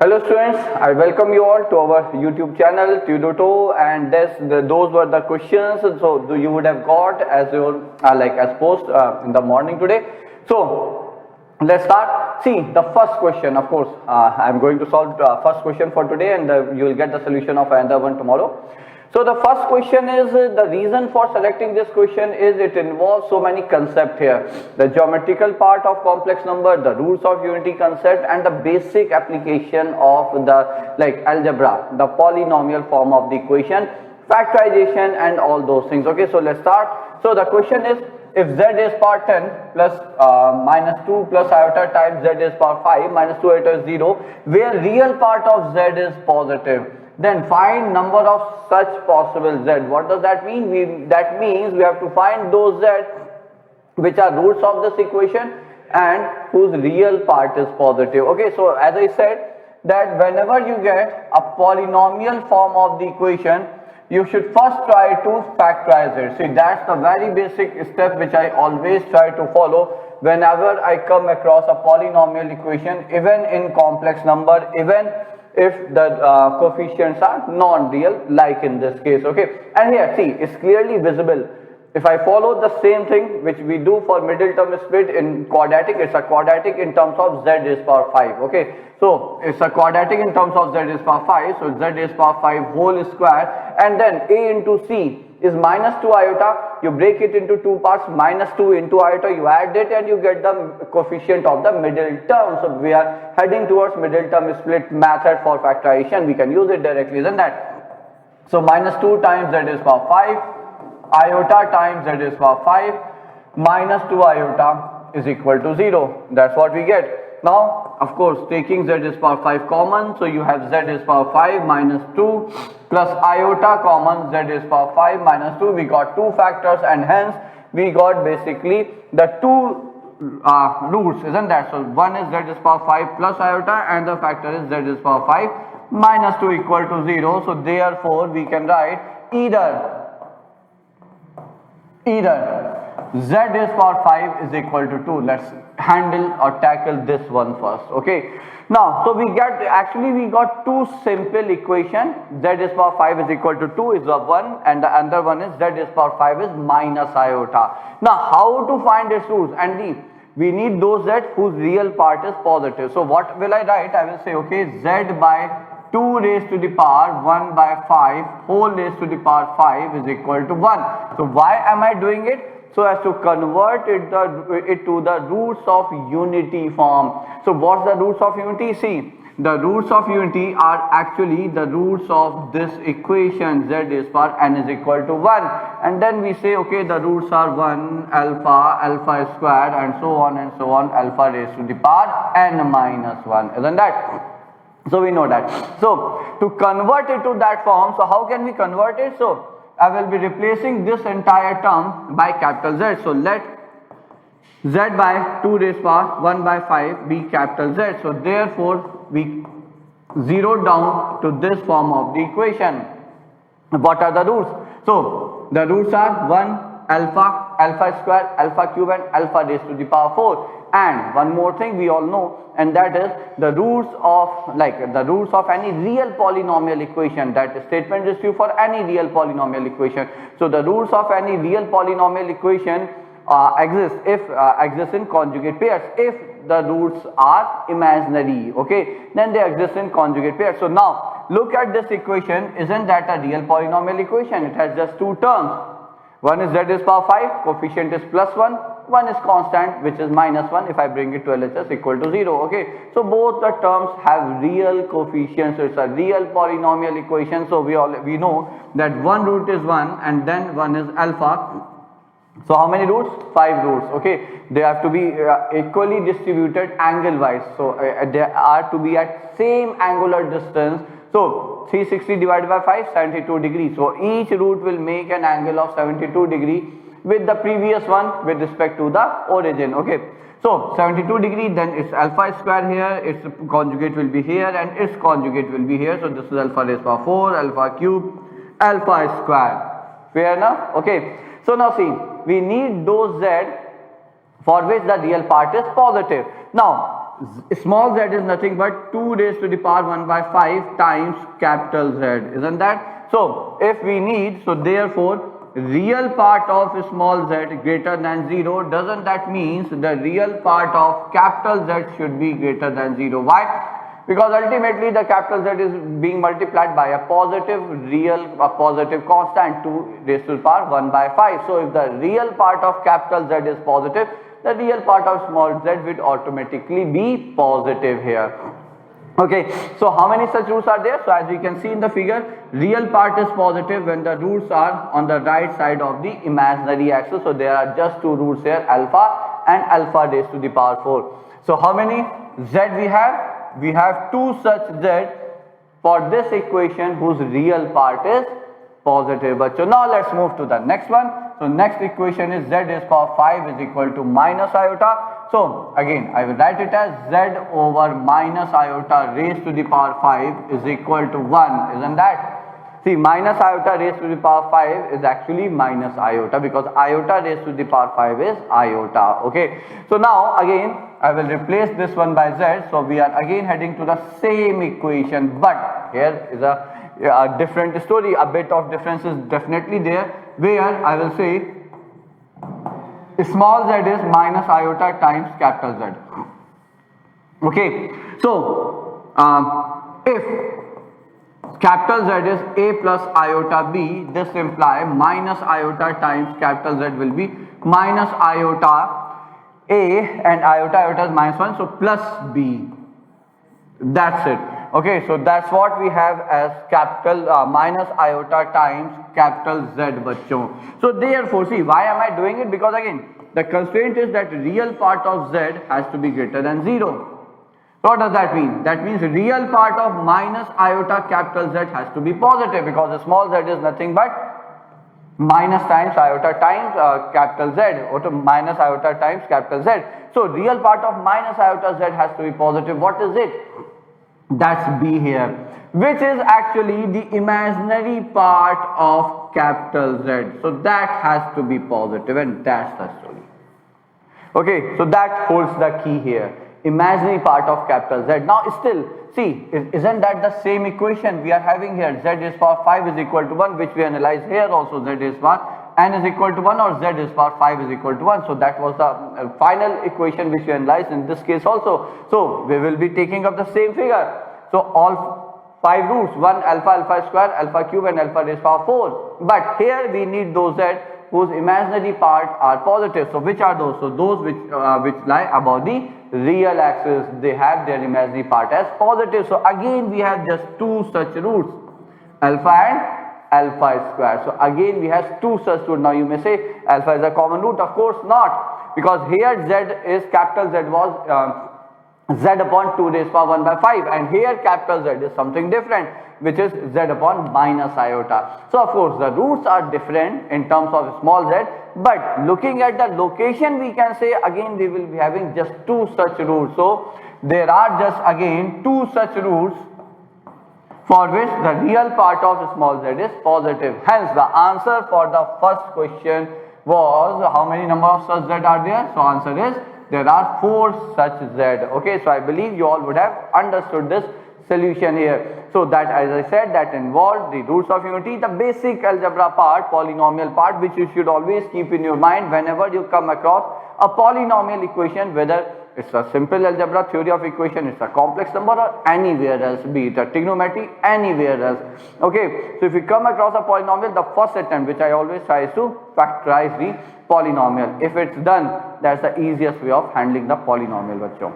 Hello students, I welcome you all to our YouTube channel Turito, and those were the questions. So you would have got as your as post in the morning today. So let's start. See the first question. Of course, I'm going to solve first question for today, and you will get the solution of another one tomorrow. So the first question is, the reason for selecting this question is it involves so many concepts here. The geometrical part of complex number, the rules of unity concept, and the basic application of the algebra, the polynomial form of the equation, factorization and all those things. Okay, so let's start. So the question is, if z is power 10 plus minus 2 plus iota times z is power 5 minus 2 iota is 0, where real part of z is positive, then find number of such possible z. What does that mean? That means we have to find those z which are roots of this equation and whose real part is positive. Okay, so as I said that whenever you get a polynomial form of the equation, you should first try to factorize it. See, that's the very basic step which I always try to follow whenever I come across a polynomial equation, even in complex number, even if the coefficients are non-real, like in this case. Okay, and here see, it's clearly visible. If I follow the same thing which we do for middle term split in quadratic, it's a quadratic in terms of z is power 5. Okay, so it's a quadratic in terms of z is power 5, so z is power 5 whole square, and then a into c is minus 2 iota. You break it into two parts, minus 2 into iota, you add it and you get the coefficient of the middle term. So we are heading towards middle term split method for factorization. We can use it directly, isn't that? So minus 2 times z is power 5, iota times z is power 5 minus 2 iota is equal to 0. That's what we get. Now, of course, taking z is power 5 common, so you have z is power 5 minus 2 plus iota common, z is power 5 minus 2. We got two factors, and hence we got basically the two roots, isn't that? So one is z is power 5 plus iota, and the factor is z is power 5 minus 2 equal to 0. So therefore we can write either z is power 5 is equal to 2. Let's handle or tackle this one first. Okay, now so we got two simple equation. Z is power 5 is equal to 2 is the one, and the other one is z is power 5 is minus iota. Now how to find its roots? And we need those z whose real part is positive. So what will I write? I will say, okay, z by 2 raised to the power 1 by 5 whole raised to the power 5 is equal to 1. So why am I doing it? So as to convert it to the roots of unity form. So what's the roots of unity? See, the roots of unity are actually the roots of this equation, z is power n is equal to 1, and then we say, okay, the roots are 1 alpha squared and so on alpha raised to the power n minus 1, isn't that? So we know that. So to convert it to that form, so how can we convert it? So I will be replacing this entire term by capital Z. So let z by 2 raised power 1 by 5 be capital Z. So therefore we zero down to this form of the equation. What are the roots? So the roots are 1 alpha square, alpha cube, and alpha raised to the power 4. And one more thing we all know, and that is the roots of any real polynomial equation. That statement is true for any real polynomial equation. So the roots of any real polynomial equation exist in conjugate pairs. If the roots are imaginary, okay, then they exist in conjugate pairs. So now look at this equation. Isn't that a real polynomial equation? It has just two terms. One is z is power 5, coefficient is plus 1, one is constant which is minus 1. If I bring it to LHS equal to 0. Okay, so both the terms have real coefficients, so it's a real polynomial equation. So we know that one root is 1 and then one is alpha. So how many roots? 5 roots. Okay, they have to be equally distributed angle wise, so they are to be at same angular distance. So 360 divided by 5, 72 degrees. So each root will make an angle of 72 degree with the previous one with respect to the origin. Okay, so 72 degree, then its alpha square here, its conjugate will be here, and its conjugate will be here. So this is alpha raised power 4, alpha cube, alpha square. Fair enough? Okay, so now see, we need those z for which the real part is positive. Now small z is nothing but 2 raised to the power 1 by 5 times capital Z, isn't that? So if we need, so therefore real part of small z greater than 0, doesn't that means the real part of capital Z should be greater than 0? Why? Because ultimately the capital Z is being multiplied by a positive positive constant 2 raised to the power 1 by 5. So if the real part of capital Z is positive, the real part of small z will automatically be positive here. Okay, so how many such roots are there? So as we can see in the figure, real part is positive when the roots are on the right side of the imaginary axis. So there are just two roots here, alpha and alpha raised to the power 4. So how many z we have? We have two such z for this equation whose real part is positive. So now let's move to the next one. So next equation is z is power 5 is equal to minus iota. So again I will write it as z over minus iota raised to the power 5 is equal to 1, isn't that? See, minus iota raised to the power 5 is actually minus iota, because iota raised to the power 5 is iota. Okay, so now again I will replace this one by z. So we are again heading to the same equation, but here is a different story. A bit of difference is definitely there, where I will say small z is minus iota times capital Z. Okay, so if capital Z is a plus iota b, this implies minus iota times capital Z will be minus iota a, and iota is minus 1, so plus b. That's it. Okay, so that's what we have as capital minus iota times capital Z, bachcho. So therefore, see, why am I doing it? Because again, the constraint is that real part of Z has to be greater than 0. So what does that mean? That means real part of minus iota capital Z has to be positive, because the small z is nothing but minus times iota times capital Z, or to minus iota times capital Z. So real part of minus iota Z has to be positive. What is it? That's B here, which is actually the imaginary part of capital Z. So that has to be positive, and that's the story. Okay, so that holds the key here. Imaginary part of capital Z. Now still, see, isn't that the same equation we are having here? Z is power 5 is equal to 1, which we analyze here also. Z is power n is equal to 1, or Z is power 5 is equal to 1. So that was the final equation which we analyzed in this case also. So we will be taking up the same figure. So all 5 roots, 1 alpha, alpha square, alpha cube, and alpha raised power 4. But here we need those Z whose imaginary part are positive. So which are those? So those which lie above the real axis, they have their imaginary part as positive. So again we have just two such roots, alpha and alpha square. So again we have two such roots. Now you may say alpha is a common root. Of course not, because here Z is capital Z was Z upon 2 raised power 1 by 5, and here capital Z is something different, which is Z upon minus iota. So of course the roots are different in terms of small z, but looking at the location, we can say again we will be having just two such roots. So there are just again two such roots for which the real part of small z is positive. Hence the answer for the first question was, how many number of such z are there? So answer is, there are 4 such z. Okay, so I believe you all would have understood this solution here. So that, as I said, that involved the roots of unity, the basic algebra part, polynomial part, which you should always keep in your mind whenever you come across a polynomial equation, whether it's a simple algebra theory of equation, it's a complex number, or anywhere else, be it a trigonometry, anywhere else. Okay, so if you come across a polynomial, the first attempt which I always try is to factorize the polynomial. If it's done, that's the easiest way of handling the polynomial, bachcho.